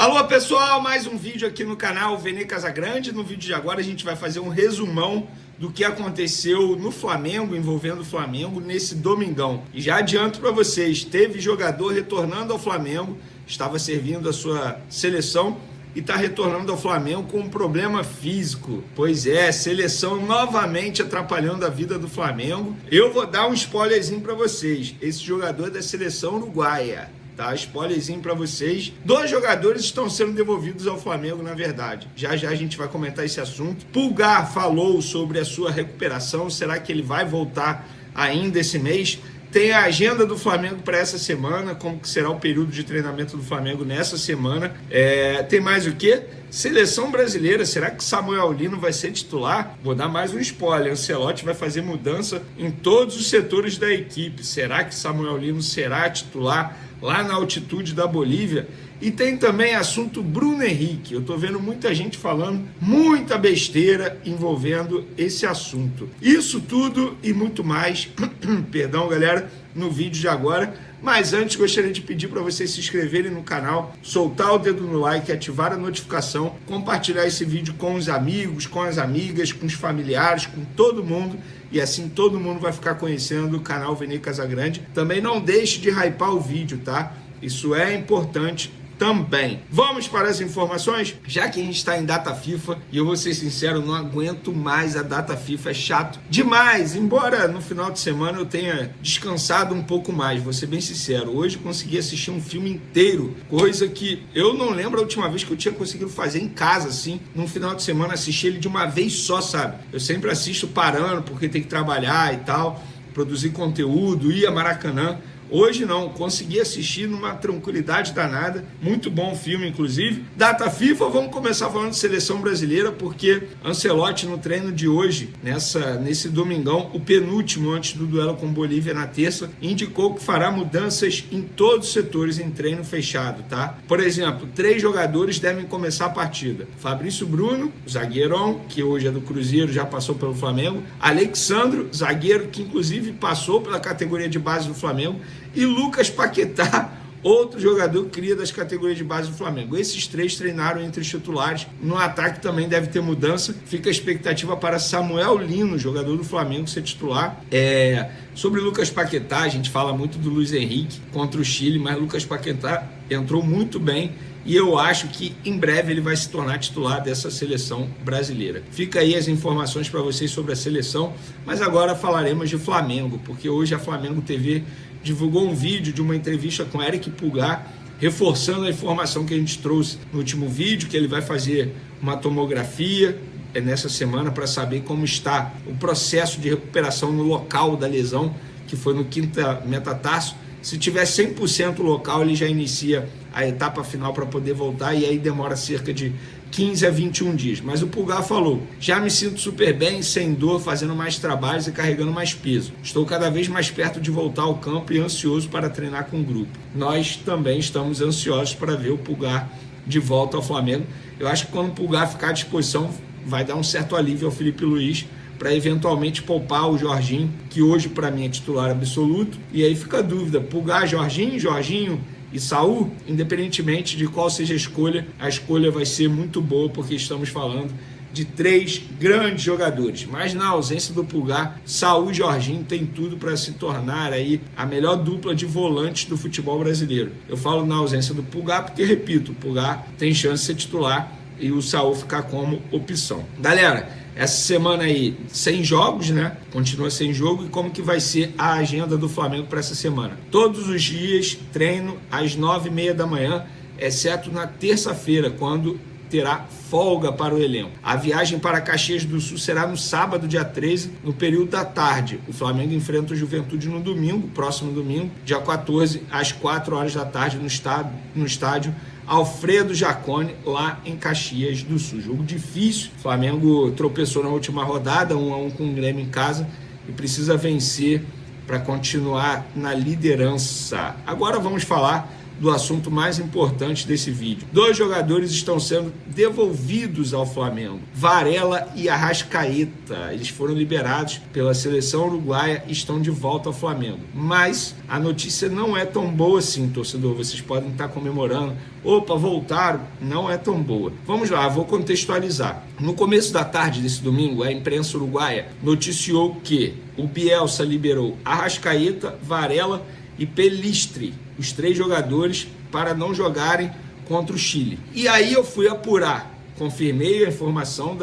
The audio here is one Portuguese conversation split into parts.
Alô pessoal, mais um vídeo aqui no canal Vene Casagrande. No vídeo de agora a gente vai fazer um resumão do que aconteceu no Flamengo, envolvendo o Flamengo nesse domingão. E já adianto para vocês, teve jogador retornando ao Flamengo, estava servindo a sua seleção e está retornando ao Flamengo com um problema físico. Pois é, seleção novamente atrapalhando a vida do Flamengo. Eu vou dar um spoilerzinho para vocês. Esse jogador é da seleção uruguaia. Tá, spoilerzinho para vocês. 2 jogadores estão sendo devolvidos ao Flamengo, na verdade. Já já a gente vai comentar esse assunto. Pulgar falou sobre a sua recuperação. Será que ele vai voltar ainda esse mês? Tem a agenda do Flamengo para essa semana, como que será o período de treinamento do Flamengo nessa semana. Tem mais o quê? Seleção brasileira, será que Samuel Lino vai ser titular? Vou dar mais um spoiler, Ancelotti vai fazer mudança em todos os setores da equipe. Será que Samuel Lino será titular lá na altitude da Bolívia? E tem também assunto Bruno Henrique. Eu tô vendo muita gente falando muita besteira envolvendo esse assunto. Isso tudo e muito mais, perdão galera, no vídeo de agora. Mas antes gostaria de pedir para vocês se inscreverem no canal, soltar o dedo no like, ativar a notificação, compartilhar esse vídeo com os amigos, com as amigas, com os familiares, com todo mundo. E assim todo mundo vai ficar conhecendo o canal Vene Casagrande. Também não deixe de hypar o vídeo, tá? Isso é importante também. Vamos para as informações? Já que a gente está em data FIFA, e eu vou ser sincero, não aguento mais a data FIFA, é chato demais, embora no final de semana eu tenha descansado um pouco mais, vou ser bem sincero, hoje consegui assistir um filme inteiro, coisa que eu não lembro a última vez que eu tinha conseguido fazer em casa, assim, num final de semana, assistir ele de uma vez só, sabe? Eu sempre assisto parando, porque tem que trabalhar e tal, produzir conteúdo, ir a Maracanã. Hoje não, consegui assistir numa tranquilidade danada, muito bom o filme inclusive. Data FIFA, vamos começar falando de seleção brasileira, porque Ancelotti no treino de hoje, nesse domingão, o penúltimo antes do duelo com Bolívia na terça, indicou que fará mudanças em todos os setores em treino fechado, tá? Por exemplo, 3 jogadores devem começar a partida. Fabrício Bruno, zagueirão, que hoje é do Cruzeiro, já passou pelo Flamengo. Alexandro, zagueiro, que inclusive passou pela categoria de base do Flamengo. E Lucas Paquetá, outro jogador cria das categorias de base do Flamengo. Esses 3 treinaram entre os titulares. No ataque também deve ter mudança. Fica a expectativa para Samuel Lino, jogador do Flamengo, ser titular. Sobre Lucas Paquetá, a gente fala muito do Luiz Henrique contra o Chile, mas Lucas Paquetá entrou muito bem. E eu acho que em breve ele vai se tornar titular dessa seleção brasileira. Fica aí as informações para vocês sobre a seleção, mas agora falaremos de Flamengo, porque hoje a Flamengo TV divulgou um vídeo de uma entrevista com Eric Pulgar, reforçando a informação que a gente trouxe no último vídeo, que ele vai fazer uma tomografia nessa semana para saber como está o processo de recuperação no local da lesão, que foi no quinto metatarso. Se tiver 100% local, ele já inicia a etapa final para poder voltar, e aí demora cerca de 15 a 21 dias. Mas o Pulgar falou: já me sinto super bem, sem dor, fazendo mais trabalhos e carregando mais peso. Estou cada vez mais perto de voltar ao campo e ansioso para treinar com o grupo. Nós também estamos ansiosos para ver o Pulgar de volta ao Flamengo. Eu acho que quando o Pulgar ficar à disposição, vai dar um certo alívio ao Felipe Luiz, para eventualmente poupar o Jorginho, que hoje para mim é titular absoluto. E aí fica a dúvida: Pulgar, Jorginho e Saul, independentemente de qual seja a escolha vai ser muito boa, porque estamos falando de 3 grandes jogadores. Mas na ausência do Pulgar, Saul e Jorginho tem tudo para se tornar aí a melhor dupla de volantes do futebol brasileiro. Eu falo na ausência do Pulgar porque, repito, o Pulgar tem chance de ser titular e o Saul ficar como opção. Galera, essa semana aí, sem jogos, né? Continua sem jogo. E como que vai ser a agenda do Flamengo para essa semana? Todos os dias, treino às 9h30 da manhã, exceto na terça-feira, quando terá folga para o elenco. A viagem para Caxias do Sul será no sábado, dia 13, no período da tarde. O Flamengo enfrenta o Juventude no domingo, próximo domingo, dia 14, às 4 horas da tarde, no estádio Alfredo Jaconi, lá em Caxias do Sul. Jogo difícil. O Flamengo tropeçou na última rodada, 1-1 com o Grêmio em casa, e precisa vencer para continuar na liderança. Agora vamos falar do assunto mais importante desse vídeo. 2 jogadores estão sendo devolvidos ao Flamengo, Varela e Arrascaeta. Eles foram liberados pela seleção uruguaia e estão de volta ao Flamengo. Mas a notícia não é tão boa assim, torcedor. Vocês podem estar comemorando. Opa, voltaram. Não é tão boa. Vamos lá, vou contextualizar. No começo da tarde desse domingo, a imprensa uruguaia noticiou que o Bielsa liberou Arrascaeta, Varela e Pelistri, os 3 jogadores, para não jogarem contra o Chile. E aí eu fui apurar, confirmei a informação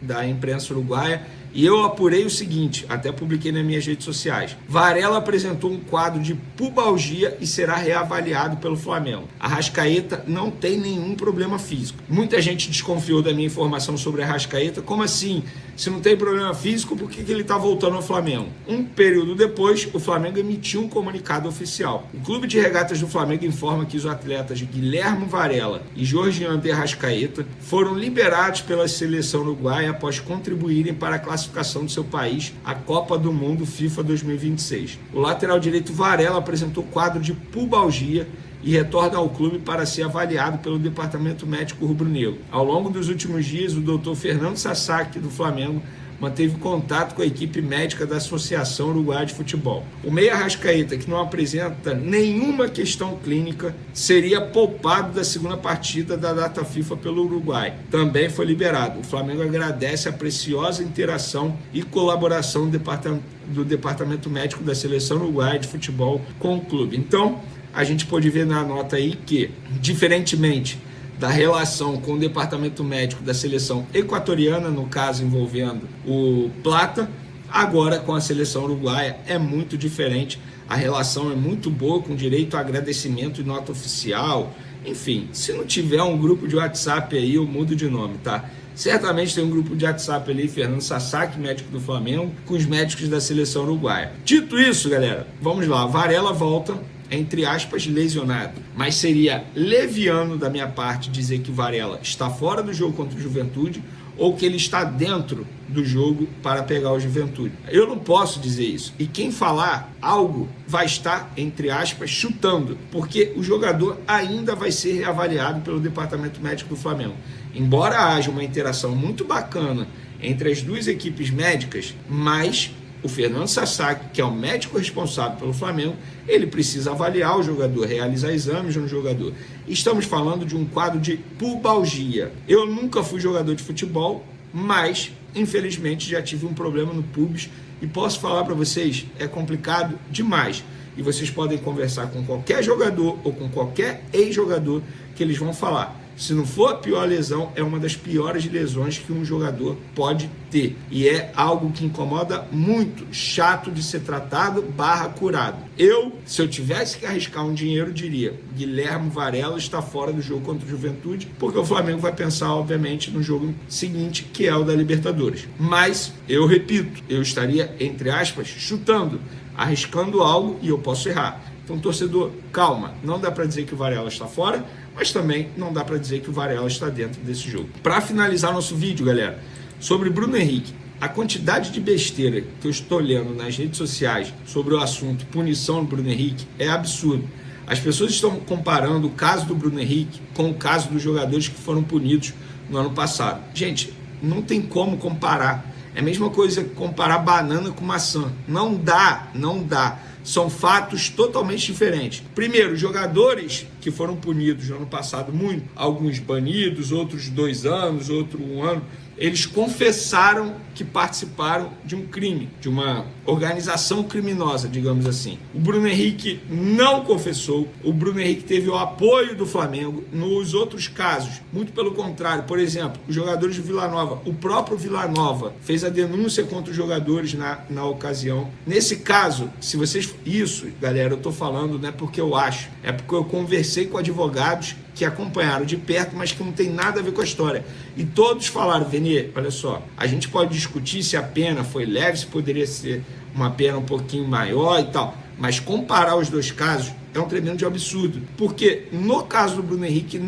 da imprensa uruguaia e eu apurei o seguinte, até publiquei nas minhas redes sociais. Varela apresentou um quadro de pubalgia e será reavaliado pelo Flamengo. Arrascaeta não tem nenhum problema físico. Muita gente desconfiou da minha informação sobre Arrascaeta. Como assim? Se não tem problema físico, por que ele está voltando ao Flamengo? Um período depois, o Flamengo emitiu um comunicado oficial. O Clube de Regatas do Flamengo informa que os atletas Guilherme Varela e Georgian de Arrascaeta foram liberados pela seleção uruguaia após contribuírem para a classificação do seu país à Copa do Mundo FIFA 2026. O lateral direito Varela apresentou quadro de pubalgia e retorna ao clube para ser avaliado pelo departamento médico rubro-negro. Ao longo dos últimos dias, o Dr. Fernando Sasaki, do Flamengo, manteve contato com a equipe médica da Associação Uruguaia de Futebol. O meia Arrascaeta, que não apresenta nenhuma questão clínica, seria poupado da segunda partida da data FIFA pelo Uruguai. Também foi liberado. O Flamengo agradece a preciosa interação e colaboração do departamento médico da Seleção Uruguaia de Futebol com o clube. Então, a gente pode ver na nota aí que, diferentemente da relação com o departamento médico da seleção equatoriana, no caso envolvendo o Plata, agora com a seleção uruguaia é muito diferente. A relação é muito boa, com direito a agradecimento e nota oficial. Enfim, se não tiver um grupo de WhatsApp aí, eu mudo de nome, tá? Certamente tem um grupo de WhatsApp ali, Fernando Sasaki, médico do Flamengo, com os médicos da seleção uruguaia. Dito isso, galera, vamos lá. Varela volta, entre aspas, lesionado. Mas seria leviano da minha parte dizer que o Varela está fora do jogo contra o Juventude ou que ele está dentro do jogo para pegar o Juventude. Eu não posso dizer isso. E quem falar algo vai estar, entre aspas, chutando, porque o jogador ainda vai ser reavaliado pelo departamento médico do Flamengo. Embora haja uma interação muito bacana entre as duas equipes médicas, mas o Fernando Sasaki, que é o médico responsável pelo Flamengo, ele precisa avaliar o jogador, realizar exames no jogador. Estamos falando de um quadro de pubalgia. Eu nunca fui jogador de futebol, mas, infelizmente, já tive um problema no pubis e posso falar para vocês, é complicado demais. E vocês podem conversar com qualquer jogador ou com qualquer ex-jogador que eles vão falar. Se não for a pior lesão, é uma das piores lesões que um jogador pode ter. E é algo que incomoda muito, chato de ser tratado / curado. Se eu tivesse que arriscar um dinheiro, diria: Guilherme Varela está fora do jogo contra o Juventude, porque o Flamengo vai pensar, obviamente, no jogo seguinte, que é o da Libertadores. Mas, eu repito, eu estaria, entre aspas, chutando, arriscando algo e eu posso errar. Então, torcedor, calma. Não dá para dizer que o Varela está fora, mas também não dá para dizer que o Varela está dentro desse jogo. Para finalizar nosso vídeo, galera, sobre Bruno Henrique, a quantidade de besteira que eu estou lendo nas redes sociais sobre o assunto punição do Bruno Henrique é absurdo. As pessoas estão comparando o caso do Bruno Henrique com o caso dos jogadores que foram punidos no ano passado. Gente, não tem como comparar. É a mesma coisa que comparar banana com maçã. Não dá. São fatos totalmente diferentes. Primeiro, jogadores que foram punidos no ano passado, muito, alguns banidos, outros 2 anos, outro 1 ano, eles confessaram que participaram de um crime, de uma organização criminosa, digamos assim. O Bruno Henrique não confessou, o Bruno Henrique teve o apoio do Flamengo. Nos outros casos, muito pelo contrário, por exemplo, os jogadores do Vila Nova, o próprio Vila Nova fez a denúncia contra os jogadores na ocasião. Nesse caso, se vocês... Isso, galera, eu tô falando não é porque eu acho, é porque eu conversei com advogados que acompanharam de perto, mas que não tem nada a ver com a história. E todos falaram: Vene, olha só, a gente pode discutir se a pena foi leve, se poderia ser uma pena um pouquinho maior e tal, mas comparar os dois casos é um tremendo absurdo, porque no caso do Bruno Henrique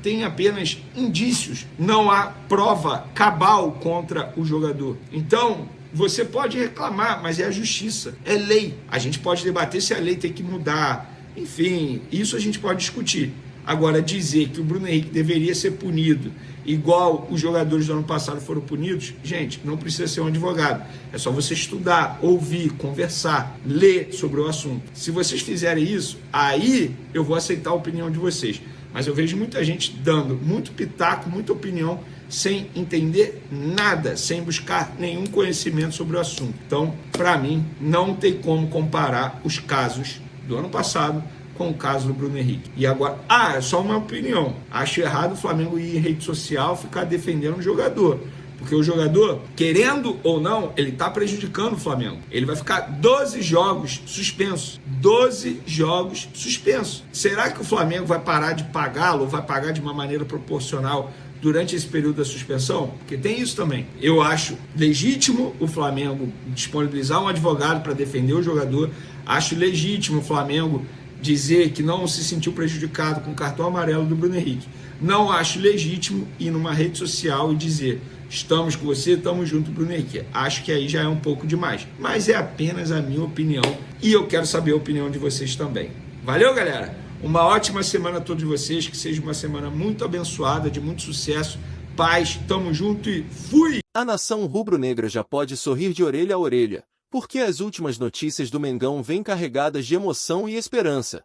tem apenas indícios, não há prova cabal contra o jogador. Então, você pode reclamar, mas é a justiça, é lei. A gente pode debater se a lei tem que mudar, Enfim, isso a gente pode discutir. Agora, dizer que o Bruno Henrique deveria ser punido igual os jogadores do ano passado foram punidos, gente, não precisa ser um advogado. É só você estudar, ouvir, conversar, ler sobre o assunto. Se vocês fizerem isso, aí eu vou aceitar a opinião de vocês. Mas eu vejo muita gente dando muito pitaco, muita opinião, sem entender nada, sem buscar nenhum conhecimento sobre o assunto. Então, para mim, não tem como comparar os casos do ano passado com o caso do Bruno Henrique. E agora, é só uma opinião. Acho errado o Flamengo ir em rede social ficar defendendo o jogador. Porque o jogador, querendo ou não, ele está prejudicando o Flamengo. Ele vai ficar 12 jogos suspensos. 12 jogos suspensos. Será que o Flamengo vai parar de pagá-lo ou vai pagar de uma maneira proporcional durante esse período da suspensão? Porque tem isso também. Eu acho legítimo o Flamengo disponibilizar um advogado para defender o jogador. Acho legítimo o Flamengo dizer que não se sentiu prejudicado com o cartão amarelo do Bruno Henrique. Não acho legítimo ir numa rede social e dizer: estamos com você, estamos junto, Bruno Henrique. Acho que aí já é um pouco demais. Mas é apenas a minha opinião e eu quero saber a opinião de vocês também. Valeu, galera? Uma ótima semana a todos vocês, que seja uma semana muito abençoada, de muito sucesso, paz, tamo junto e fui! A nação rubro-negra já pode sorrir de orelha a orelha, porque as últimas notícias do Mengão vêm carregadas de emoção e esperança.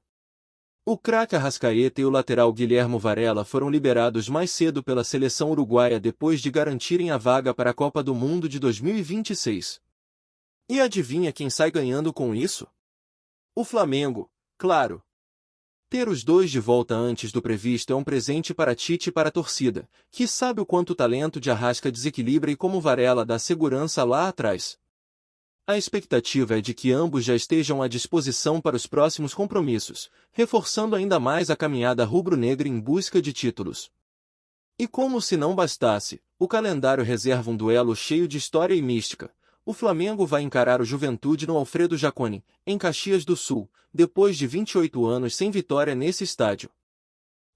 O craque Arrascaeta e o lateral Guilhermo Varela foram liberados mais cedo pela seleção uruguaia depois de garantirem a vaga para a Copa do Mundo de 2026. E adivinha quem sai ganhando com isso? O Flamengo, claro. Ter os dois de volta antes do previsto é um presente para Tite e para a torcida, que sabe o quanto o talento de Arrasca desequilibra e como Varela dá segurança lá atrás. A expectativa é de que ambos já estejam à disposição para os próximos compromissos, reforçando ainda mais a caminhada rubro-negra em busca de títulos. E como se não bastasse, o calendário reserva um duelo cheio de história e mística. O Flamengo vai encarar o Juventude no Alfredo Jaconi, em Caxias do Sul, depois de 28 anos sem vitória nesse estádio.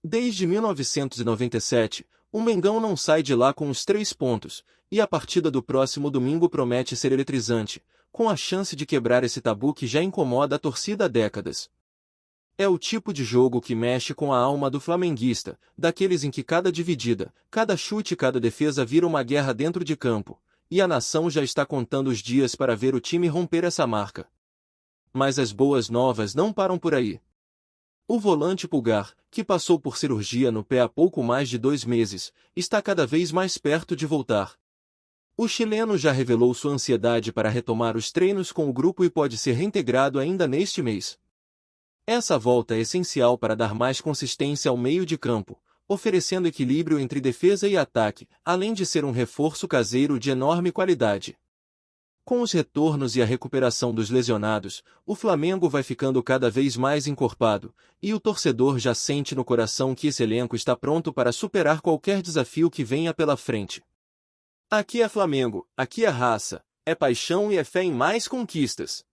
Desde 1997, o Mengão não sai de lá com os 3 pontos, e a partida do próximo domingo promete ser eletrizante, com a chance de quebrar esse tabu que já incomoda a torcida há décadas. É o tipo de jogo que mexe com a alma do flamenguista, daqueles em que cada dividida, cada chute e cada defesa vira uma guerra dentro de campo, e a nação já está contando os dias para ver o time romper essa marca. Mas as boas novas não param por aí. O volante Pulgar, que passou por cirurgia no pé há pouco mais de 2 meses, está cada vez mais perto de voltar. O chileno já revelou sua ansiedade para retomar os treinos com o grupo e pode ser reintegrado ainda neste mês. Essa volta é essencial para dar mais consistência ao meio de campo, oferecendo equilíbrio entre defesa e ataque, além de ser um reforço caseiro de enorme qualidade. Com os retornos e a recuperação dos lesionados, o Flamengo vai ficando cada vez mais encorpado, e o torcedor já sente no coração que esse elenco está pronto para superar qualquer desafio que venha pela frente. Aqui é Flamengo, aqui é raça, é paixão e é fé em mais conquistas.